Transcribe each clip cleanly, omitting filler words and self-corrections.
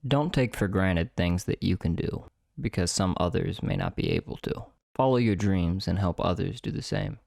Don't take for granted things that you can do, because some others may not be able to. Follow your dreams and help others do the same.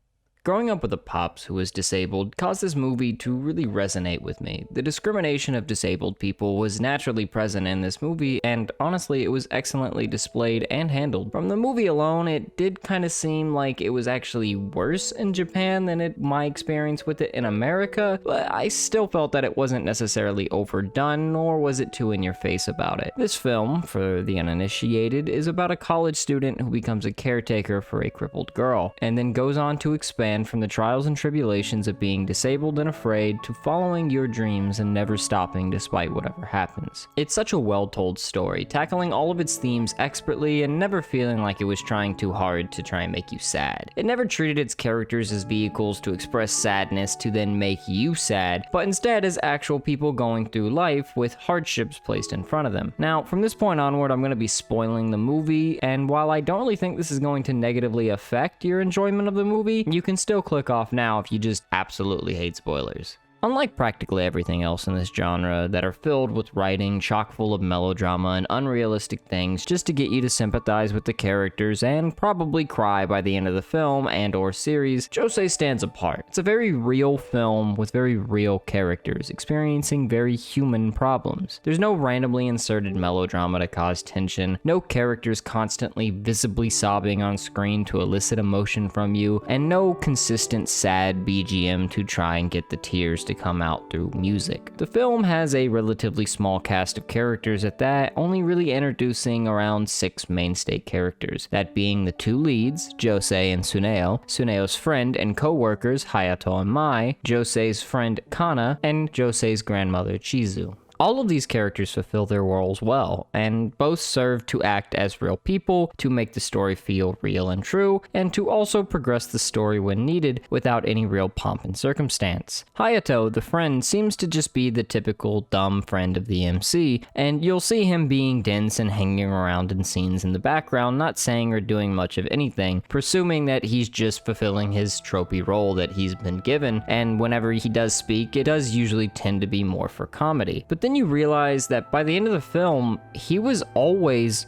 Growing up with a pops who was disabled caused this movie to really resonate with me. The discrimination of disabled people was naturally present in this movie, and honestly, it was excellently displayed and handled. From the movie alone, it did kind of seem like it was actually worse in Japan than my experience with it in America, but I still felt that it wasn't necessarily overdone, nor was it too in your face about it. This film, for the uninitiated, is about a college student who becomes a caretaker for a crippled girl, and then goes on to expand from the trials and tribulations of being disabled and afraid to following your dreams and never stopping despite whatever happens. It's such a well-told story, tackling all of its themes expertly and never feeling like it was trying too hard to try and make you sad. It never treated its characters as vehicles to express sadness to then make you sad, but instead as actual people going through life with hardships placed in front of them. Now, from this point onward, I'm going to be spoiling the movie, and while I don't really think this is going to negatively affect your enjoyment of the movie, you can still click off now if you just absolutely hate spoilers. Unlike practically everything else in this genre that are filled with writing chock full of melodrama and unrealistic things just to get you to sympathize with the characters and probably cry by the end of the film and or series, Josee stands apart. It's a very real film with very real characters experiencing very human problems. There's no randomly inserted melodrama to cause tension, no characters constantly visibly sobbing on screen to elicit emotion from you, and no consistent sad BGM to try and get the tears to come out through music. The film has a relatively small cast of characters at that, only really introducing around 6 mainstay characters, that being the 2 leads, Josee and Tsuneo, Tsuneo's friend and co-workers Hayato and Mai, Josee's friend Kana, and Josee's grandmother Chizu. All of these characters fulfill their roles well, and both serve to act as real people, to make the story feel real and true, and to also progress the story when needed without any real pomp and circumstance. Hayato, the friend, seems to just be the typical dumb friend of the MC, and you'll see him being dense and hanging around in scenes in the background, not saying or doing much of anything, presuming that he's just fulfilling his tropey role that he's been given, and whenever he does speak, it does usually tend to be more for comedy. But then you realize that by the end of the film, he was always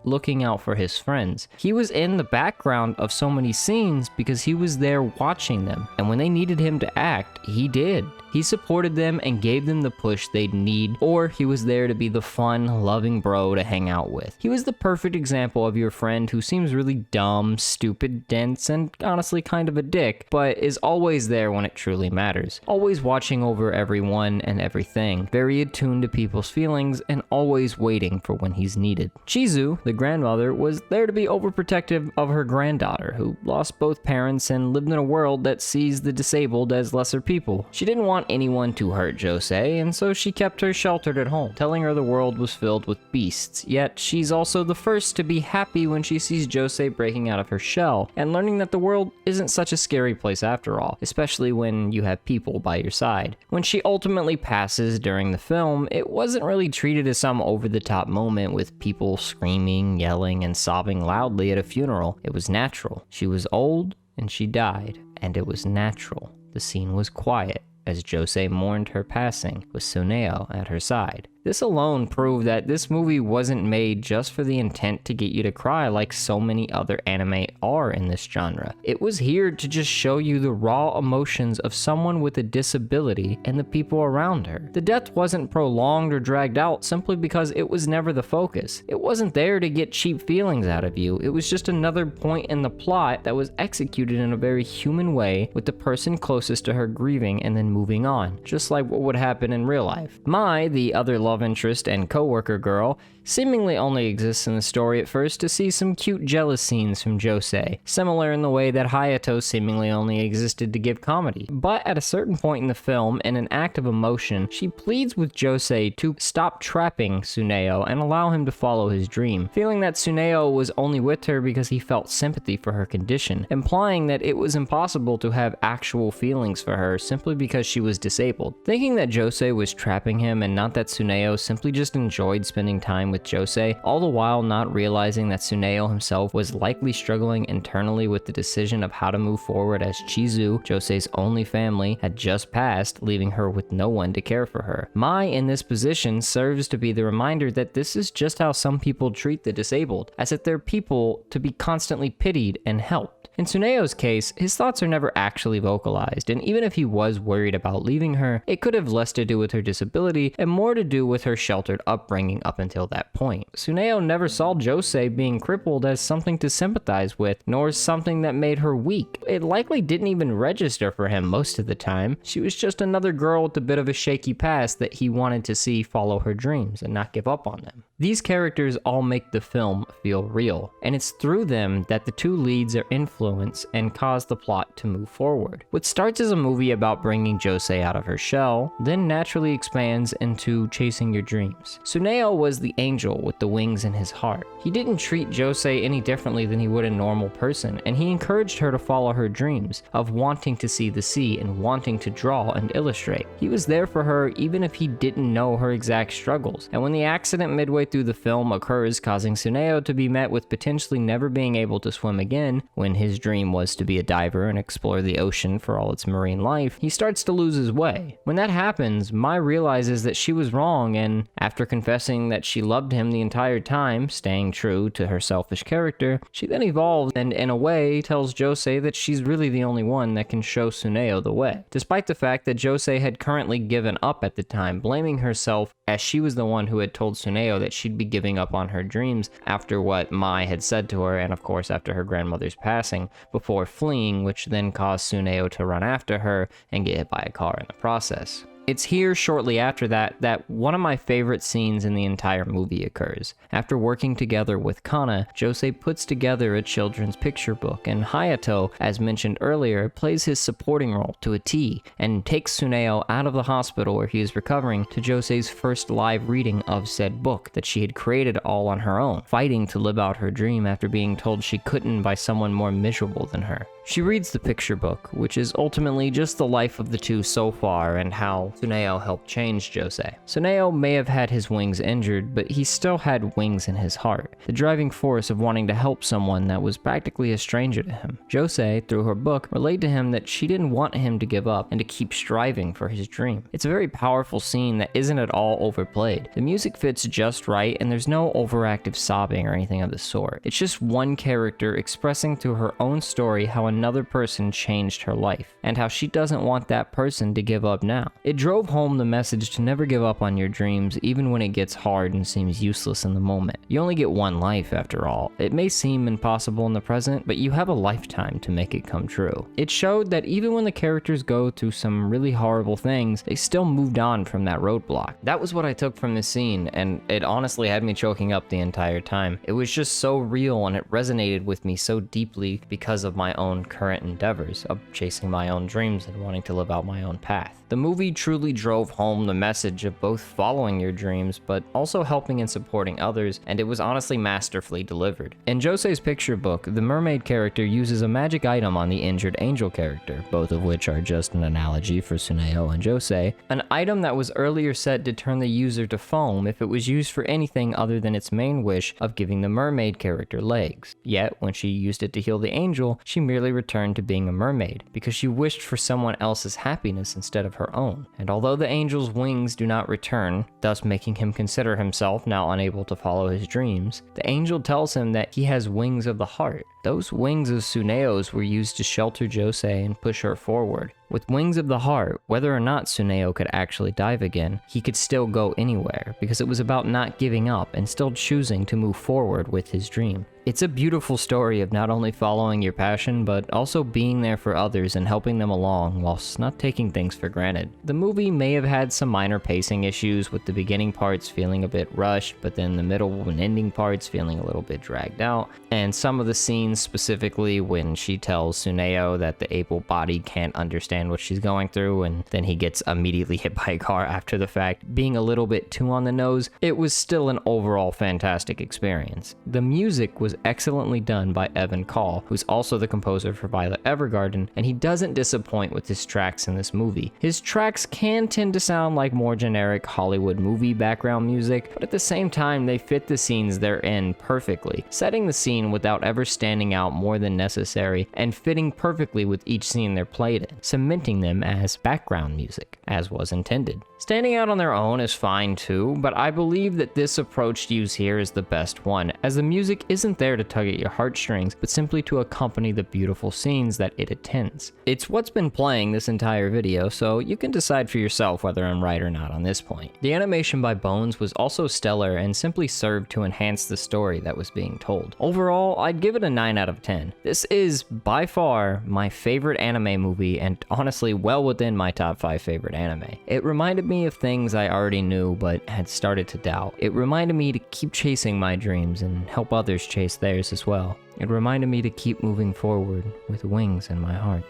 looking out for his friends. He was in the background of so many scenes because he was there watching them, and when they needed him to act, he did. He supported them and gave them the push they'd need, or he was there to be the fun, loving bro to hang out with. He was the perfect example of your friend who seems really dumb, stupid, dense, and honestly kind of a dick, but is always there when it truly matters. Always watching over everyone and everything, very attuned to people's feelings, and always waiting for when he's needed. Chizu, the grandmother, was there to be overprotective of her granddaughter, who lost both parents and lived in a world that sees the disabled as lesser people. She didn't want anyone to hurt Josee, and so she kept her sheltered at home, telling her the world was filled with beasts. Yet she's also the first to be happy when she sees Josee breaking out of her shell, and learning that the world isn't such a scary place after all, especially when you have people by your side. When she ultimately passes during the film, it wasn't really treated as some over-the-top moment with people screaming, yelling, and sobbing loudly at a funeral. It was natural. She was old, and she died, and it was natural. The scene was quiet as Josee mourned her passing, with Tsuneo at her side. This alone proved that this movie wasn't made just for the intent to get you to cry like so many other anime are in this genre. It was here to just show you the raw emotions of someone with a disability and the people around her. The death wasn't prolonged or dragged out simply because it was never the focus. It wasn't there to get cheap feelings out of you. It was just another point in the plot that was executed in a very human way, with the person closest to her grieving and then moving on, just like what would happen in real life. Mai, the other love interest and co-worker girl, seemingly only exists in the story at first to see some cute jealous scenes from Josee, similar in the way that Hayato seemingly only existed to give comedy. But at a certain point in the film, in an act of emotion, she pleads with Josee to stop trapping Tsuneo and allow him to follow his dream, feeling that Tsuneo was only with her because he felt sympathy for her condition, implying that it was impossible to have actual feelings for her simply because she was disabled. Thinking that Josee was trapping him and not that Tsuneo Tsuneo simply just enjoyed spending time with Josee, all the while not realizing that Tsuneo himself was likely struggling internally with the decision of how to move forward, as Chizu, Josee's only family, had just passed, leaving her with no one to care for her. Mai in this position serves to be the reminder that this is just how some people treat the disabled, as if they're people to be constantly pitied and helped. In Tsuneo's case, his thoughts are never actually vocalized, and even if he was worried about leaving her, it could have less to do with her disability and more to do with her sheltered upbringing up until that point. Tsuneo never saw Josee being crippled as something to sympathize with, nor something that made her weak. It likely didn't even register for him most of the time. She was just another girl with a bit of a shaky past that he wanted to see follow her dreams and not give up on them. These characters all make the film feel real, and it's through them that the two leads are influenced and cause the plot to move forward. What starts as a movie about bringing Josee out of her shell, then naturally expands into chasing your dreams. Tsuneo was the angel with the wings in his heart. He didn't treat Josee any differently than he would a normal person, and he encouraged her to follow her dreams of wanting to see the sea and wanting to draw and illustrate. He was there for her even if he didn't know her exact struggles, and when the accident midway through the film occurs, causing Tsuneo to be met with potentially never being able to swim again, when his dream was to be a diver and explore the ocean for all its marine life, he starts to lose his way. When that happens, Mai realizes that she was wrong, and after confessing that she loved him the entire time, staying true to her selfish character, she then evolves and in a way tells Josee that she's really the only one that can show Tsuneo the way. Despite the fact that Josee had currently given up at the time, blaming herself as she was the one who had told Tsuneo that she'd be giving up on her dreams after what Mai had said to her, and of course after her grandmother's passing, before fleeing, which then caused Tsuneo to run after her and get hit by a car in the process. It's here shortly after that one of my favorite scenes in the entire movie occurs. After working together with Kana, Josee puts together a children's picture book, and Hayato, as mentioned earlier, plays his supporting role to a T and takes Tsuneo out of the hospital where he is recovering to Josee's first live reading of said book that she had created all on her own, fighting to live out her dream after being told she couldn't by someone more miserable than her. She reads the picture book, which is ultimately just the life of the two so far and how Tsuneo helped change Josee. Tsuneo may have had his wings injured, but he still had wings in his heart, the driving force of wanting to help someone that was practically a stranger to him. Josee, through her book, relayed to him that she didn't want him to give up and to keep striving for his dream. It's a very powerful scene that isn't at all overplayed. The music fits just right, and there's no overactive sobbing or anything of the sort. It's just one character expressing through her own story how another person changed her life, and how she doesn't want that person to give up now. It drove home the message to never give up on your dreams, even when it gets hard and seems useless in the moment. You only get one life after all. It may seem impossible in the present, but you have a lifetime to make it come true. It showed that even when the characters go through some really horrible things, they still moved on from that roadblock. That was what I took from this scene, and it honestly had me choking up the entire time. It was just so real, and it resonated with me so deeply because of my own current endeavors of chasing my own dreams and wanting to live out my own path. The movie truly drove home the message of both following your dreams, but also helping and supporting others, and it was honestly masterfully delivered. In Josee's picture book, the mermaid character uses a magic item on the injured angel character, both of which are just an analogy for Tsuneo and Josee, an item that was earlier said to turn the user to foam if it was used for anything other than its main wish of giving the mermaid character legs. Yet, when she used it to heal the angel, she merely returned to being a mermaid, because she wished for someone else's happiness instead of her own. And although the angel's wings do not return, thus making him consider himself now unable to follow his dreams, the angel tells him that he has wings of the heart. Those wings of Tsuneo's were used to shelter Josee and push her forward. With wings of the heart, whether or not Tsuneo could actually dive again, he could still go anywhere, because it was about not giving up and still choosing to move forward with his dream. It's a beautiful story of not only following your passion, but also being there for others and helping them along whilst not taking things for granted. The movie may have had some minor pacing issues, with the beginning parts feeling a bit rushed, but then the middle and ending parts feeling a little bit dragged out, and some of the scenes, specifically when she tells Tsuneo that the able-bodied can't understand understand what she's going through, and then he gets immediately hit by a car after the fact, being a little bit too on the nose, it was still an overall fantastic experience. The music was excellently done by Evan Call, who's also the composer for Violet Evergarden, and he doesn't disappoint with his tracks in this movie. His tracks can tend to sound like more generic Hollywood movie background music, but at the same time they fit the scenes they're in perfectly, setting the scene without ever standing out more than necessary and fitting perfectly with each scene they're played in, cementing them as background music, as was intended. Standing out on their own is fine too, but I believe that this approach used here is the best one, as the music isn't there to tug at your heartstrings, but simply to accompany the beautiful scenes that it attends. It's what's been playing this entire video, so you can decide for yourself whether I'm right or not on this point. The animation by Bones was also stellar and simply served to enhance the story that was being told. Overall, I'd give it a 9 out of 10. This is, by far, my favorite anime movie, and honestly well within my top 5 favorite anime. It reminded me of things I already knew but had started to doubt. It reminded me to keep chasing my dreams and help others chase theirs as well. It reminded me to keep moving forward with wings in my heart.